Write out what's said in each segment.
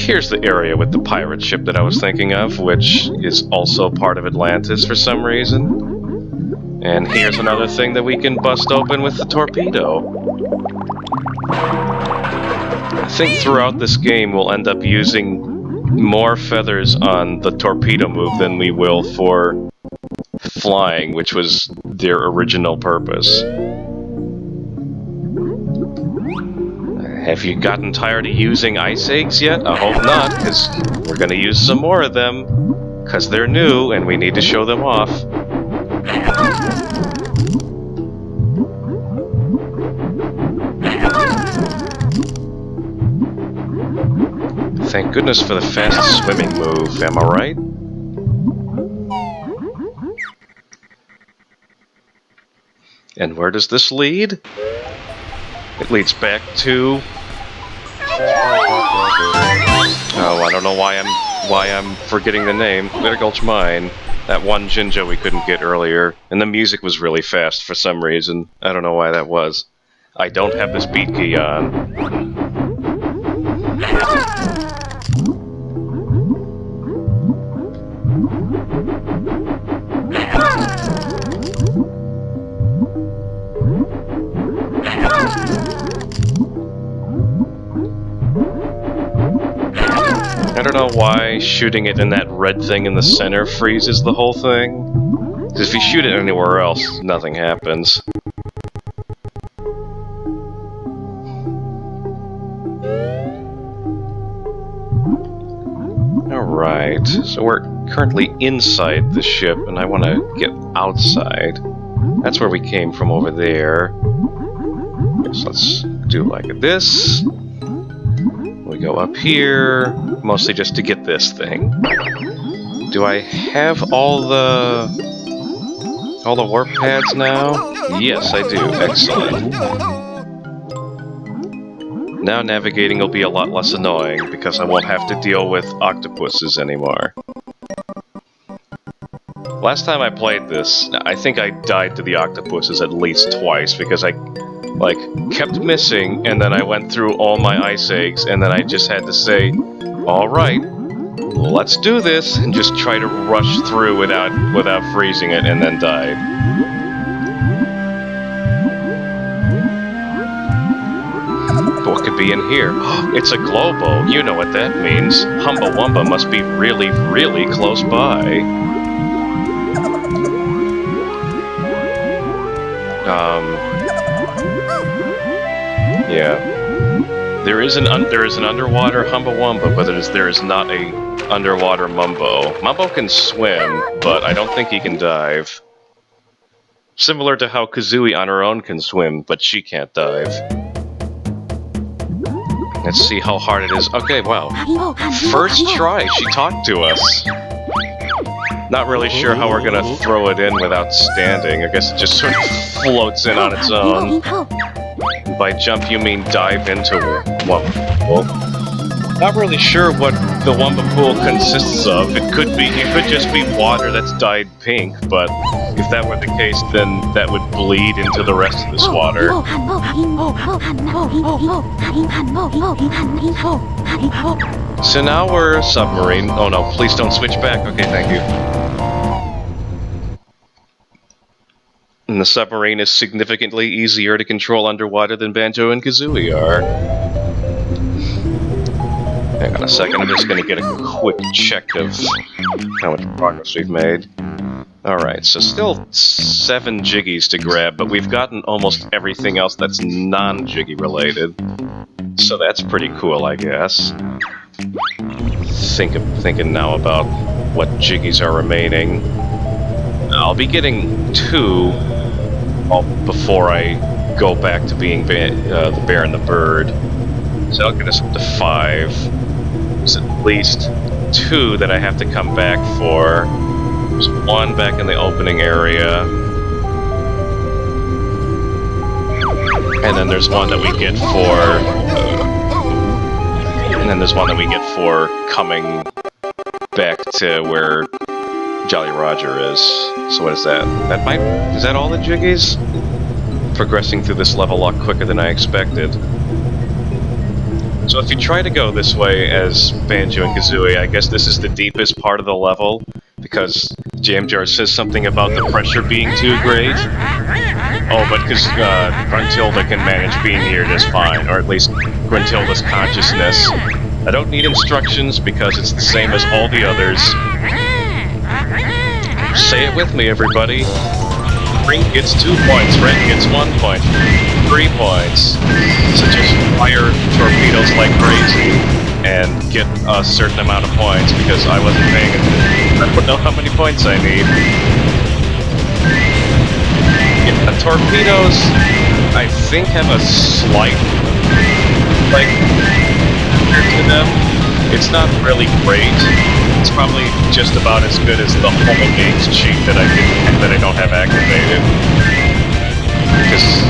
Here's the area with the pirate ship that I was thinking of, which is also part of Atlantis for some reason. And here's another thing that we can bust open with the torpedo. I think throughout this game we'll end up using more feathers on the torpedo move than we will for flying, which was their original purpose. Have you gotten tired of using ice eggs yet? I hope not, because we're going to use some more of them, because they're new and we need to show them off. Thank goodness for the fast swimming move, am I right? And where does this lead? It leads back to... Oh, I don't know why I'm forgetting the name. Clear Gulch Mine. That one Jinja we couldn't get earlier. And the music was really fast for some reason. I don't know why that was. I don't have this beat key on. I don't know why shooting it in that red thing in the center freezes the whole thing. Because if you shoot it anywhere else, nothing happens. Alright, so we're currently inside the ship, and I want to get outside. That's where we came from over there. So let's do like this. We go up here, mostly just to get this thing. Do I have all the warp pads now? Yes, I do. Excellent. Now navigating will be a lot less annoying, because I won't have to deal with octopuses anymore. Last time I played this, I think I died to the octopuses at least twice, because I kept missing, and then I went through all my ice eggs, and then I just had to say, alright, let's do this, and just try to rush through without freezing it, and then died. What could be in here? It's a Globo. You know what that means. Humba Wumba must be really, really close by. Yeah. There is an underwater Humba Wumba, but there is not a underwater Mumbo. Mumbo can swim, but I don't think he can dive. Similar to how Kazooie on her own can swim, but she can't dive. Let's see how hard it is. Okay, wow. First try, she talked to us. Not really sure how we're gonna throw it in without standing. I guess it just sort of floats in on its own. By jump, you mean dive into Wumba Pool. Not really sure what the Wumba Pool consists of. It could just be water that's dyed pink, but if that were the case, then that would bleed into the rest of this water. So now we're a submarine. Oh no, please don't switch back. Okay, thank you. And the submarine is significantly easier to control underwater than Banjo and Kazooie are. Hang on a second, I'm just going to get a quick check of how much progress we've made. Alright, so still 7 jiggies to grab, but we've gotten almost everything else that's non-jiggy related. So that's pretty cool, I guess. Thinking now about what jiggies are remaining. I'll be getting 2 before I go back to being the bear and the bird. So that'll get us up to 5. There's at least 2 that I have to come back for. There's 1 back in the opening area. And then there's one that we get for... and then there's one that we get for coming back to where Jolly Roger is. So what is that? Is that all the jiggies? Progressing through this level a lot quicker than I expected. So if you try to go this way as Banjo and Kazooie, I guess this is the deepest part of the level, because Jam Jar says something about the pressure being too great. Oh, but because Gruntilda can manage being here just fine, or at least Gruntilda's consciousness. I don't need instructions because it's the same as all the others. Say it with me, everybody. Green gets 2 points, red gets 1 point, 3 points. So just fire torpedoes like crazy and get a certain amount of points because I wasn't paying attention. I don't know how many points I need. Yeah, torpedoes, I think, have a slight, like, compared to them. It's not really great. It's probably just about as good as the Humble Games cheat that I don't have activated. Because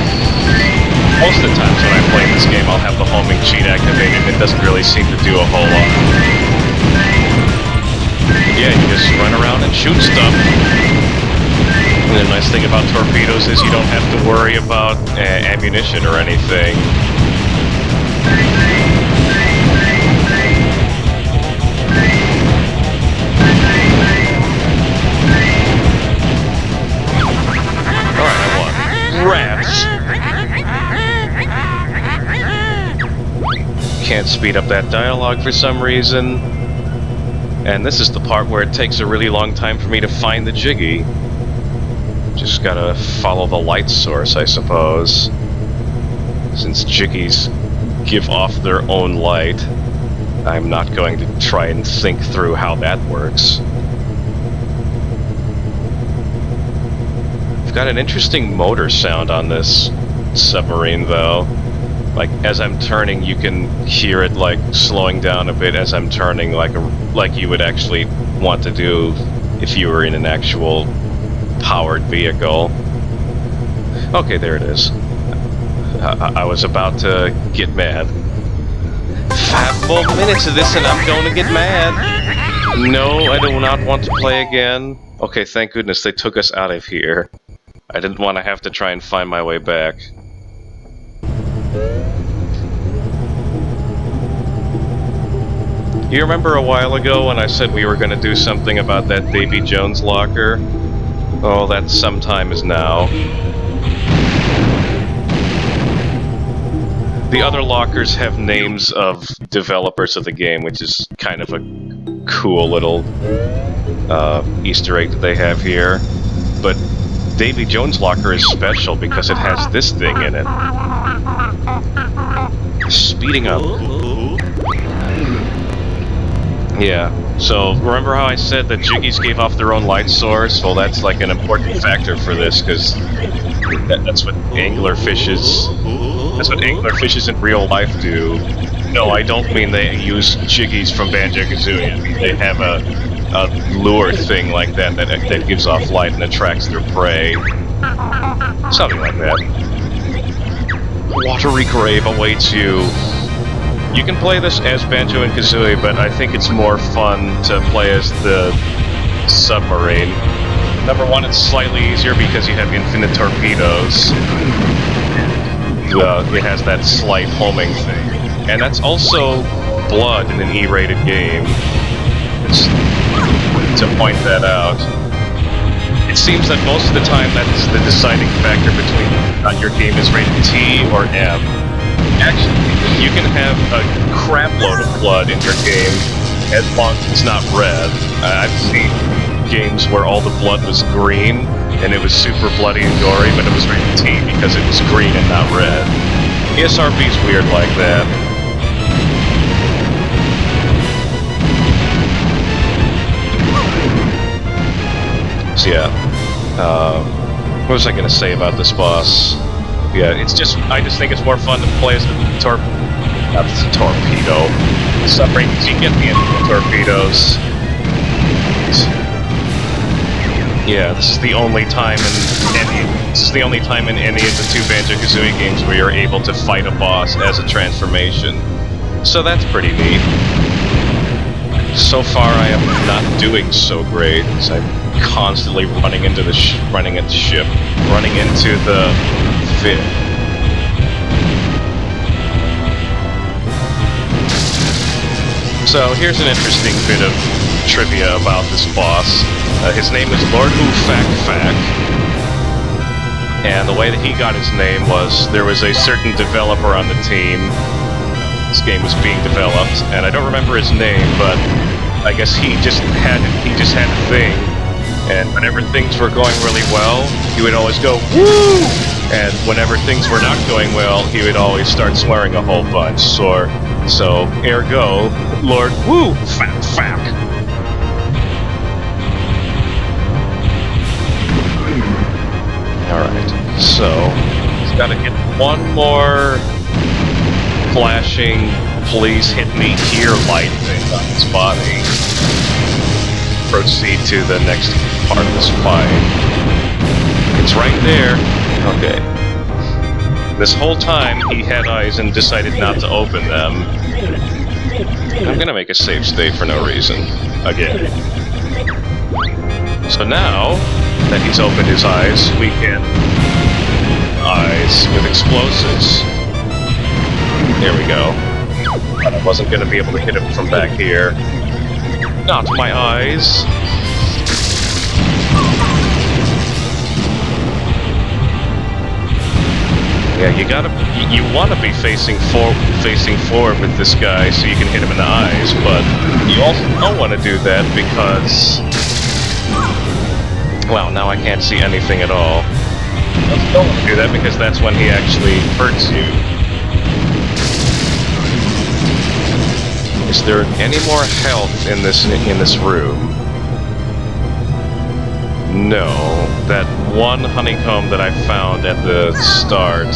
most of the times when I play this game, I'll have the homing cheat activated. It doesn't really seem to do a whole lot. Yeah, you just run around and shoot stuff. And the nice thing about torpedoes is you don't have to worry about ammunition or anything. Alright, I won. Rats! Can't speed up that dialogue for some reason. And this is the part where it takes a really long time for me to find the Jiggy. Just gotta follow the light source, I suppose. Since Jiggies give off their own light, I'm not going to try and think through how that works. I've got an interesting motor sound on this submarine, though. Like, as I'm turning, you can hear it, like, slowing down a bit as I'm turning, like you would actually want to do if you were in an actual powered vehicle. Okay, there it is. I was about to get mad. 5 more minutes of this and I'm going to get mad. No, I do not want to play again. Okay, thank goodness they took us out of here. I didn't want to have to try and find my way back. You remember a while ago when I said we were going to do something about that Davy Jones locker? Oh, that sometime is now. The other lockers have names of developers of the game, which is kind of a cool little Easter egg that they have here. But Davy Jones' locker is special because it has this thing in it. Speeding up. Yeah, so remember how I said that Jiggies gave off their own light source? Well, that's like an important factor for this, because that's what anglerfishes in real life do. No, I don't mean they use Jiggies from Banjo-Kazooie. They have a lure thing like that gives off light and attracts their prey. Something like that. Watery grave awaits you. You can play this as Banjo and Kazooie, but I think it's more fun to play as the submarine. Number one, it's slightly easier because you have infinite torpedoes. It has that slight homing thing. And that's also blood in an E-rated game. To point that out. It seems that most of the time that's the deciding factor between your game is rated T or M. Actually, you can have a crap load of blood in your game as long as it's not red. I've seen games where all the blood was green and it was super bloody and gory, but it was rated T because it was green and not red. ESRB's weird like that. So yeah, what was I gonna say about this boss? Yeah, I just think it's more fun to play as the torpedo. Submarine, because you get the torpedoes. Yeah, this is the only time in any of the 2 Banjo-Kazooie games where you're able to fight a boss as a transformation. So that's pretty neat. So far, I am not doing so great, because I'm constantly running into the ship, running into the fit. So here's an interesting bit of trivia about this boss. His name is Lord Ufak. And the way that he got his name was there was a certain developer on the team. This game was being developed, and I don't remember his name, but I guess he just had a thing. And whenever things were going really well, he would always go, "Woo!" And whenever things were not going well, he would always start swearing a whole bunch. So ergo, Lord Woo Fak. Alright, so he's gotta hit one more flashing "please hit me here" light thing on his body. Proceed to the next part of this fight. It's right there. Okay. This whole time he had eyes and decided not to open them. I'm gonna make a save state for no reason. Again. So now that he's opened his eyes, we can... eyes with explosives. There we go. But I wasn't gonna be able to hit him from back here. Not my eyes. Yeah, you want to be facing forward with this guy so you can hit him in the eyes, but you also don't want to do that because... well, now I can't see anything at all. You don't want to do that because that's when he actually hurts you. Is there any more health in this room? No. That one honeycomb that I found at the start.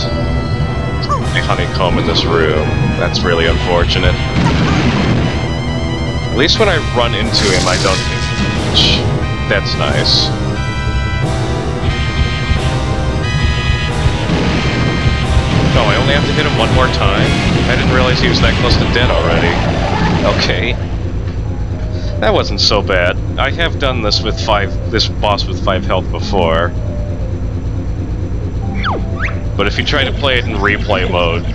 A honeycomb in this room. That's really unfortunate. At least when I run into him, I don't get damage. That's nice. No, I only have to hit him one more time? I didn't realize he was that close to dead already. Okay. That wasn't so bad. I have done this with this boss with 5 health before. But if you try to play it in replay mode,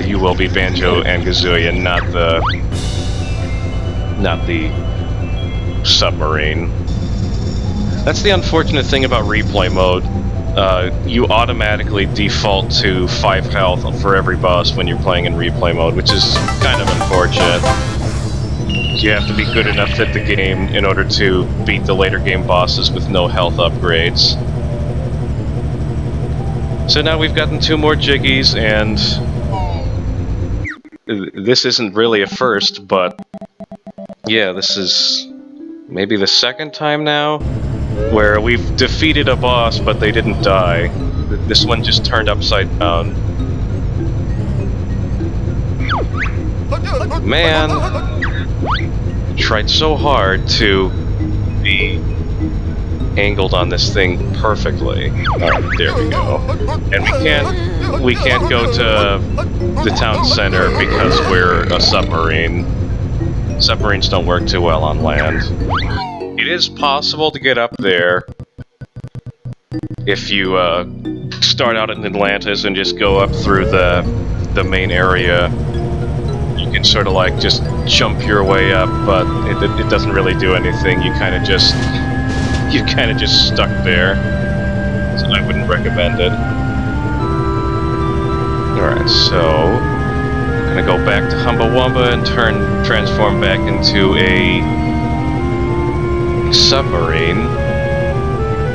you will be Banjo and Kazooie and not the submarine. That's the unfortunate thing about replay mode. You automatically default to 5 health for every boss when you're playing in replay mode, which is kind of unfortunate. You have to be good enough at the game in order to beat the later game bosses with no health upgrades. So now we've gotten 2 more Jiggies, and this isn't really a first, but yeah, this is maybe the 2nd time now where we've defeated a boss but they didn't die. This one just turned upside down. Man, tried so hard to be angled on this thing perfectly. Alright, there we go. And we can't go to the town center because we're a submarine. Submarines don't work too well on land. It is possible to get up there if you start out in Atlantis and just go up through the main area. You can sort of like just jump your way up, but it doesn't really do anything. You kind of just stuck there. So I wouldn't recommend it. Alright, so I'm gonna go back to Humbawamba and transform back into a submarine.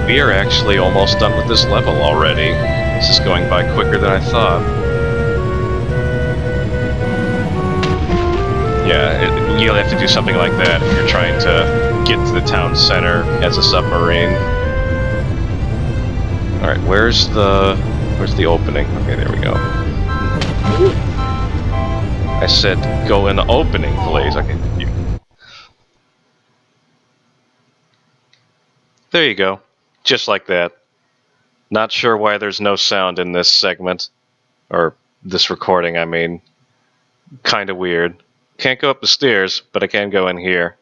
We are actually almost done with this level already. This is going by quicker than I thought. Yeah, you'll have to do something like that if you're trying to get to the town center as a submarine. Alright, where's the opening? Okay, there we go. I said go in the opening, please. Okay, thank you. There you go. Just like that. Not sure why there's no sound in this segment. Or this recording, I mean. Kinda weird. Can't go up the stairs, but I can go in here.